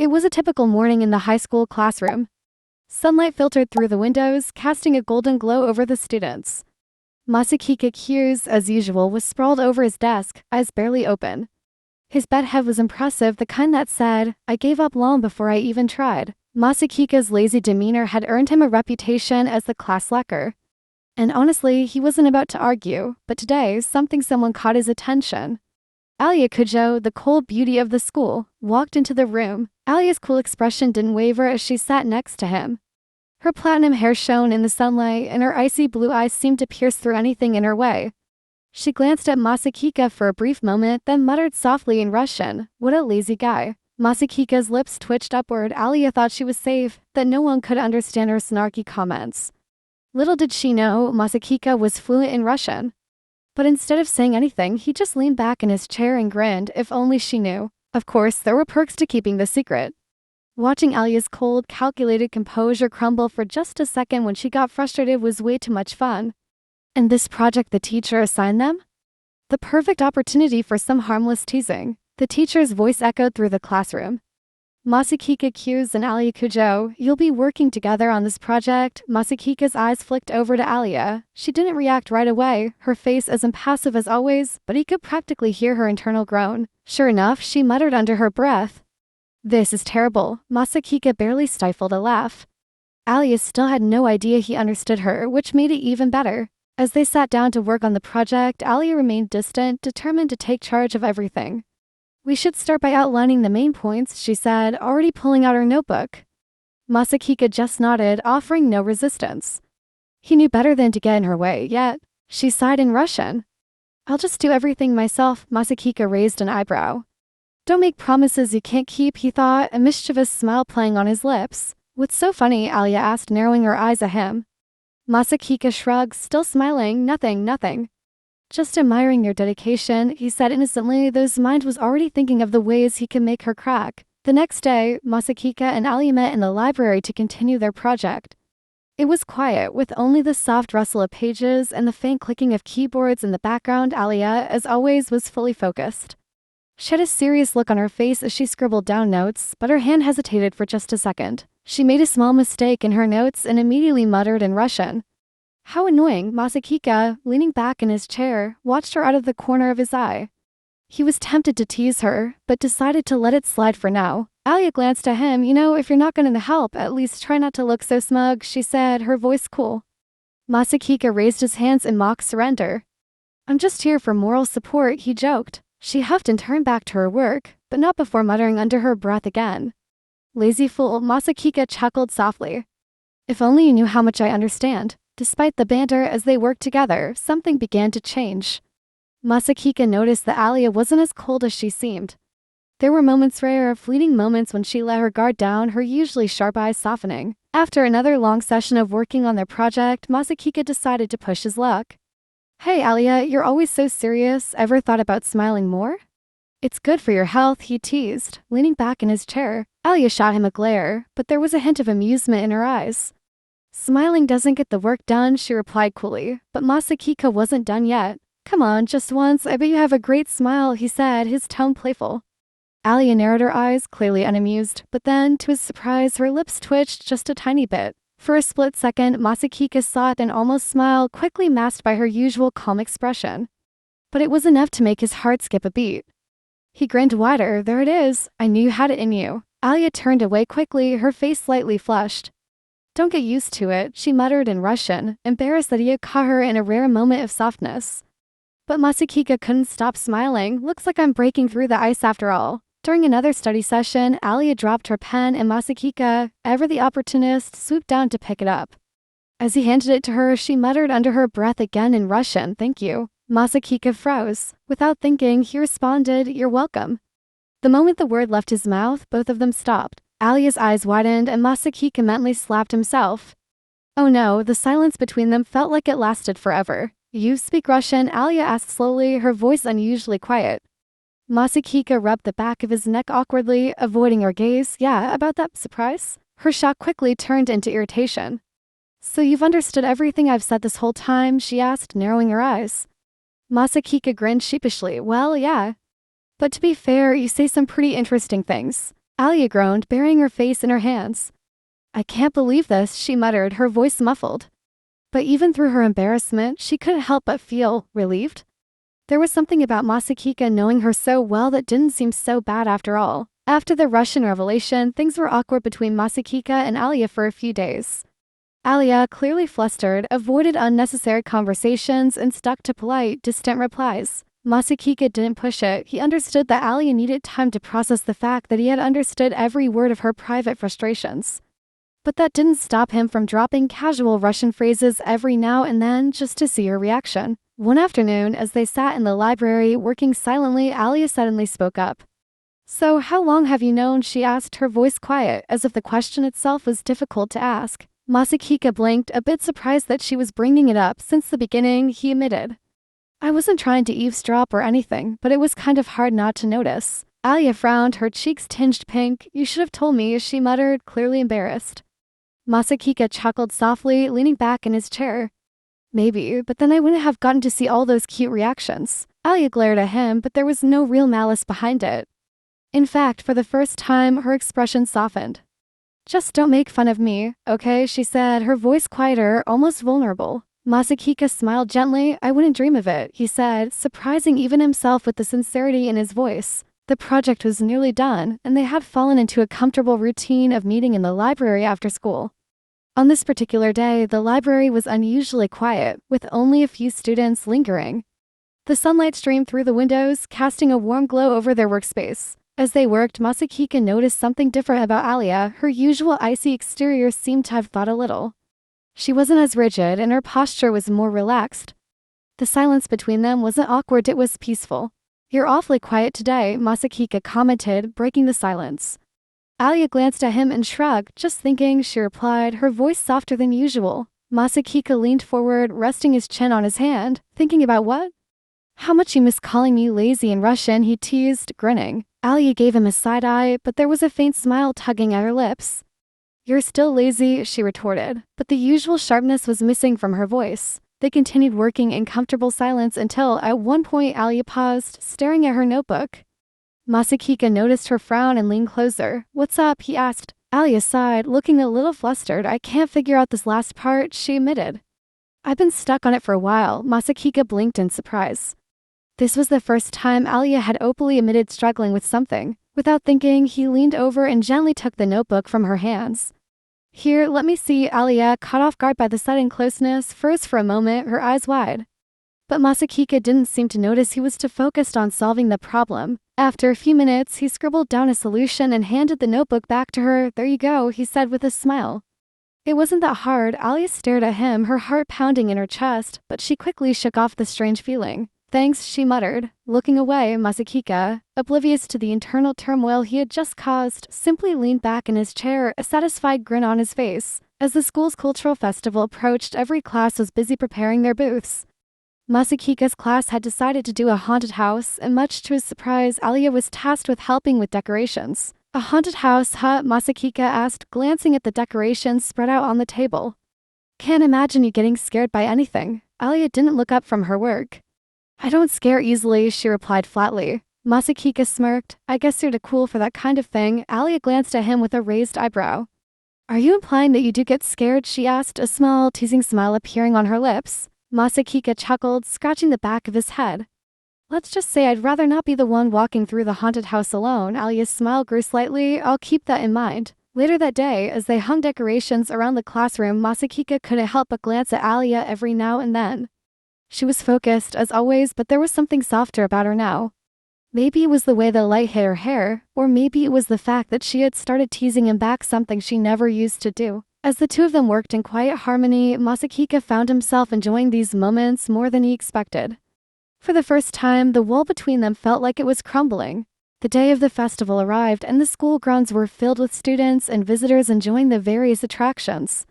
It was a typical morning in the high school classroom. Sunlight filtered through the windows, casting a golden glow over the students. MASACHIKA, as usual, was sprawled over his desk, eyes barely open. His bedhead was impressive, the kind that said, "I gave up long before I even tried." MASACHIKA's lazy demeanor had earned him a reputation as the class slacker. And honestly, he wasn't about to argue, but today, someone caught his attention. Alya, the cold beauty of the school, walked into the room. Alya's cool expression didn't waver as she sat next to him. Her platinum hair shone in the sunlight, and her icy blue eyes seemed to pierce through anything in her way. She glanced at MASACHIKA for a brief moment, then muttered softly in Russian, "What a lazy guy." MASACHIKA's lips twitched upward. Alya thought she was safe, that no one could understand her snarky comments. Little did she know, MASACHIKA was fluent in Russian. But instead of saying anything, he just leaned back in his chair and grinned. If only she knew. Of course, there were perks to keeping the secret. Watching Alya's cold, calculated composure crumble for just a second when she got frustrated was way too much fun. And this project the teacher assigned them? The perfect opportunity for some harmless teasing. The teacher's voice echoed through the classroom. MASACHIKA and Alya, you'll be working together on this project. MASACHIKA's eyes flicked over to Alya. She didn't react right away, her face as impassive as always, but he could practically hear her internal groan. Sure enough, she muttered under her breath. "This is terrible." MASACHIKA barely stifled a laugh. Alya still had no idea he understood her, which made it even better. As they sat down to work on the project, Alya remained distant, determined to take charge of everything. "We should start by outlining the main points," she said, already pulling out her notebook. MASACHIKA just nodded, offering no resistance. He knew better than to get in her way, yet she sighed in Russian. "I'll just do everything myself." MASACHIKA raised an eyebrow. "Don't make promises you can't keep," he thought, a mischievous smile playing on his lips. "What's so funny?" Alya asked, narrowing her eyes at him. MASACHIKA shrugged, still smiling. Nothing. "Just admiring your dedication," he said innocently, though his mind was already thinking of the ways he could make her crack. The next day, MASACHIKA and Alya met in the library to continue their project. It was quiet, with only the soft rustle of pages and the faint clicking of keyboards in the background. Alya, as always, was fully focused. She had a serious look on her face as she scribbled down notes, but her hand hesitated for just a second. She made a small mistake in her notes and immediately muttered in Russian. "How annoying." MASACHIKA, leaning back in his chair, watched her out of the corner of his eye. He was tempted to tease her, but decided to let it slide for now. Alya glanced at him. If you're not going to help, at least try not to look so smug," she said, her voice cool. MASACHIKA raised his hands in mock surrender. "I'm just here for moral support," he joked. She huffed and turned back to her work, but not before muttering under her breath again. "Lazy fool." MASACHIKA chuckled softly. "If only you knew how much I understand." Despite the banter as they worked together, something began to change. MASACHIKA noticed that Alya wasn't as cold as she seemed. There were rare, fleeting moments when she let her guard down, her usually sharp eyes softening. After another long session of working on their project, MASACHIKA decided to push his luck. "Hey Alya, you're always so serious. Ever thought about smiling more?" "It's good for your health," he teased, leaning back in his chair. Alya shot him a glare, but there was a hint of amusement in her eyes. "Smiling doesn't get the work done," she replied coolly, but MASACHIKA wasn't done yet. "Come on, just once. I bet you have a great smile," he said, his tone playful. Alya narrowed her eyes, clearly unamused, but then, to his surprise, her lips twitched just a tiny bit. For a split second, MASACHIKA saw it and almost smiled, quickly masked by her usual calm expression. But it was enough to make his heart skip a beat. He grinned wider. "There it is. I knew you had it in you." Alya turned away quickly, her face slightly flushed. "Don't get used to it," she muttered in Russian, embarrassed that he had caught her in a rare moment of softness. But MASACHIKA couldn't stop smiling. "Looks like I'm breaking through the ice after all." During another study session, Alya dropped her pen and MASACHIKA, ever the opportunist, swooped down to pick it up. As he handed it to her, she muttered under her breath again in Russian, "Thank you." MASACHIKA froze. Without thinking, he responded, "You're welcome." The moment the word left his mouth, both of them stopped. Alya's eyes widened and MASACHIKA mentally slapped himself. Oh no, the silence between them felt like it lasted forever. "You speak Russian?" Alya asked slowly, her voice unusually quiet. MASACHIKA rubbed the back of his neck awkwardly, avoiding her gaze. "Yeah, about that surprise?" Her shock quickly turned into irritation. "So you've understood everything I've said this whole time?" she asked, narrowing her eyes. MASACHIKA grinned sheepishly. "Well, yeah. But to be fair, you say some pretty interesting things." Alya groaned, burying her face in her hands. I can't believe this, she muttered, her voice muffled. But even through her embarrassment, she couldn't help but feel relieved. There was something about MASACHIKA knowing her so well that didn't seem so bad after all. After the Russian revelation, things were awkward between MASACHIKA and Alya for a few days. Alya, clearly flustered, avoided unnecessary conversations and stuck to polite, distant replies. MASACHIKA didn't push it. He understood that Alya needed time to process the fact that he had understood every word of her private frustrations. But that didn't stop him from dropping casual Russian phrases every now and then just to see her reaction. One afternoon, as they sat in the library working silently, Alya suddenly spoke up. So how long have you known? She asked, her voice quiet, as if the question itself was difficult to ask. MASACHIKA blinked, a bit surprised that she was bringing it up. Since the beginning, he admitted. I wasn't trying to eavesdrop or anything, but it was kind of hard not to notice. Alya frowned, her cheeks tinged pink. You should have told me, she muttered, clearly embarrassed. MASACHIKA chuckled softly, leaning back in his chair. Maybe, but then I wouldn't have gotten to see all those cute reactions. Alya glared at him, but there was no real malice behind it. In fact, for the first time, her expression softened. Just don't make fun of me, okay, she said, her voice quieter, almost vulnerable. MASACHIKA smiled gently. I wouldn't dream of it, he said, surprising even himself with the sincerity in his voice. The project was nearly done, and they had fallen into a comfortable routine of meeting in the library after school. On this particular day, the library was unusually quiet, with only a few students lingering. The sunlight streamed through the windows, casting a warm glow over their workspace. As they worked, MASACHIKA noticed something different about Alya. Her usual icy exterior seemed to have thawed a little. She wasn't as rigid, and her posture was more relaxed. The silence between them wasn't awkward, it was peaceful. You're awfully quiet today, MASACHIKA commented, breaking the silence. Alya glanced at him and shrugged. Just thinking, she replied, her voice softer than usual. MASACHIKA leaned forward, resting his chin on his hand. Thinking about what? How much you miss calling me lazy in Russian, he teased, grinning. Alya gave him a side eye, but there was a faint smile tugging at her lips. You're still lazy, she retorted, but the usual sharpness was missing from her voice. They continued working in comfortable silence until, at one point, Alya paused, staring at her notebook. MASACHIKA noticed her frown and leaned closer. What's up? He asked. Alya sighed, looking a little flustered. I can't figure out this last part, she admitted. I've been stuck on it for a while. MASACHIKA blinked in surprise. This was the first time Alya had openly admitted struggling with something. Without thinking, he leaned over and gently took the notebook from her hands. Here, let me see. Alya, caught off guard by the sudden closeness, froze for a moment, her eyes wide. But MASACHIKA didn't seem to notice he was too focused on solving the problem. After a few minutes, he scribbled down a solution and handed the notebook back to her. There you go, he said with a smile. It wasn't that hard. Alya stared at him, her heart pounding in her chest, but she quickly shook off the strange feeling. Thanks, she muttered. Looking away, MASACHIKA, oblivious to the internal turmoil he had just caused, simply leaned back in his chair, a satisfied grin on his face. As the school's cultural festival approached, every class was busy preparing their booths. MASACHIKA's class had decided to do a haunted house, and much to his surprise, Alya was tasked with helping with decorations. A haunted house, huh? MASACHIKA asked, glancing at the decorations spread out on the table. Can't imagine you getting scared by anything. Alya didn't look up from her work. I don't scare easily, she replied flatly. MASACHIKA smirked. I guess you're too cool for that kind of thing. Alya glanced at him with a raised eyebrow. Are you implying that you do get scared? She asked, a small, teasing smile appearing on her lips. MASACHIKA chuckled, scratching the back of his head. Let's just say I'd rather not be the one walking through the haunted house alone. Alya's smile grew slightly. I'll keep that in mind. Later that day, as they hung decorations around the classroom, MASACHIKA couldn't help but glance at Alya every now and then. She was focused, as always, but there was something softer about her now. Maybe it was the way the light hit her hair, or maybe it was the fact that she had started teasing him back, something she never used to do. As the two of them worked in quiet harmony, MASACHIKA found himself enjoying these moments more than he expected. For the first time, the wall between them felt like it was crumbling. The day of the festival arrived, and the school grounds were filled with students and visitors enjoying the various attractions.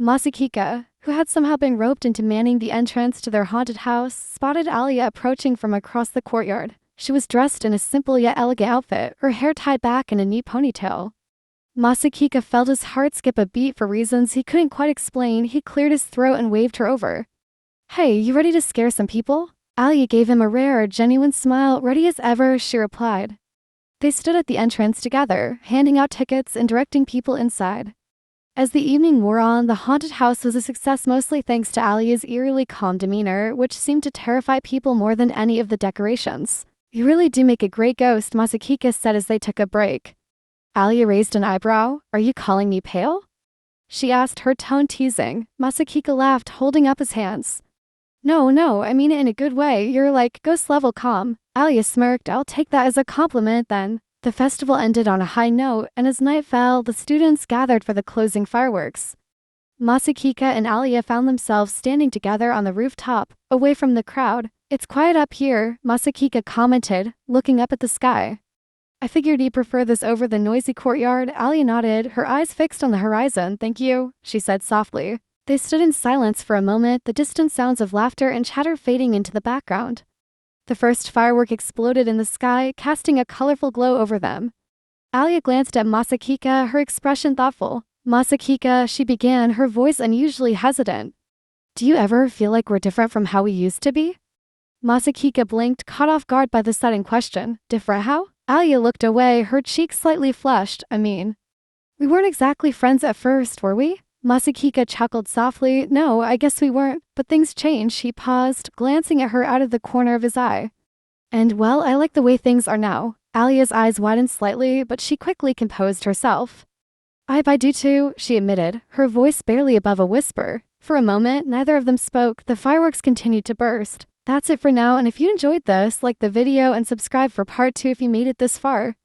MASACHIKA, who had somehow been roped into manning the entrance to their haunted house, spotted Alya approaching from across the courtyard. She was dressed in a simple yet elegant outfit, her hair tied back in a neat ponytail. MASACHIKA felt his heart skip a beat for reasons he couldn't quite explain. He cleared his throat and waved her over. Hey, you ready to scare some people? Alya gave him a rare, genuine smile. Ready as ever, she replied. They stood at the entrance together, handing out tickets and directing people inside. As the evening wore on, the haunted house was a success mostly thanks to Alya's eerily calm demeanor, which seemed to terrify people more than any of the decorations. "You really do make a great ghost," Masachika said as they took a break. Alya raised an eyebrow. "Are you calling me pale?" she asked, her tone teasing. Masachika laughed, holding up his hands. No, I mean it in a good way. You're like ghost-level calm." Alya smirked. "I'll take that as a compliment then." The festival ended on a high note, and as night fell, the students gathered for the closing fireworks. Masachika and Alya found themselves standing together on the rooftop, away from the crowd. "It's quiet up here," Masachika commented, looking up at the sky. "I figured you'd prefer this over the noisy courtyard." Alya nodded, her eyes fixed on the horizon. "Thank you," she said softly. They stood in silence for a moment, the distant sounds of laughter and chatter fading into the background. The first firework exploded in the sky, casting a colorful glow over them. Alya glanced at Masachika, her expression thoughtful. "Masachika," she began, her voice unusually hesitant. "Do you ever feel like we're different from how we used to be?" Masachika blinked, caught off guard by the sudden question. "Different how?" Alya looked away, her cheeks slightly flushed. "I mean, we weren't exactly friends at first, were we?" Masachika chuckled softly. "No, I guess we weren't, but things changed." He paused, glancing at her out of the corner of his eye. "And well, I like the way things are now." Alya's eyes widened slightly, but she quickly composed herself. I do too," she admitted, her voice barely above a whisper. For a moment, neither of them spoke. The fireworks continued to burst. That's it for now, and if you enjoyed this, like the video and subscribe for part 2 if you made it this far.